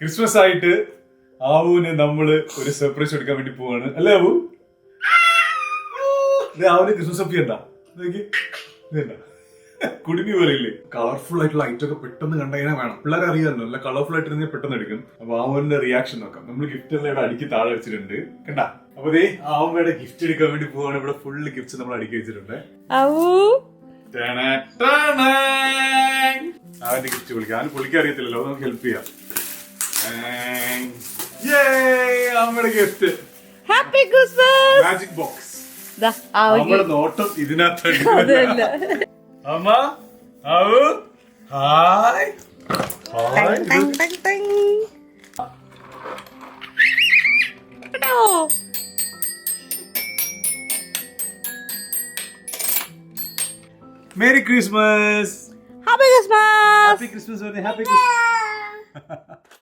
Christmas ആയിട്ട് ആവുവിന് നമ്മള് ഒരു സർപ്രൈസ് എടുക്കാൻ വേണ്ടി പോവാണ് അല്ലേ ആവു? ആവുന് ക്രിസ്മസ് ഒപ്പി എന്താ കുടുങ്ങി പോലെ ഇല്ലേ? കളർഫുൾ ആയിട്ടുള്ള ഐറ്റം ഒക്കെ പെട്ടെന്ന് കണ്ടതിനെ വേണം. പിള്ളേരെ അറിയാമല്ലോ, നല്ല കളർഫുൾ ആയിട്ട് പെട്ടെന്ന് എടുക്കും. അപ്പൊ ആവുന്റെ റിയാക്ഷൻ നോക്കാം. നമ്മൾ ഗിഫ്റ്റ് എല്ലാം ഇവിടെ അടുക്കി താഴെ വെച്ചിട്ടുണ്ട് കണ്ടാ. അപ്പൊ ആവുമ്മയുടെ ഗിഫ്റ്റ് എടുക്കാൻ വേണ്ടി പോവാണ്. ഇവിടെ ഫുള്ള് ഗിഫ്റ്റ്സ് നമ്മൾ അടുക്കി വെച്ചിട്ടുണ്ട്. അവന്റെ ഗിഫ്റ്റ് പൊളിക്കാം. അവന് പൊളിക്കാൻ അറിയത്തില്ലല്ലോ, നമുക്ക് ഹെൽപ്പ് ചെയ്യാം. അമ്മയുടെ gift happy Christmas magic box. നമ്മുടെ നോട്ടം ഇതിനകത്ത്. അമ്മ ആവു hi hi. Merry Christmas! Happy Christmas! Happy Christmas! Happy Christmas!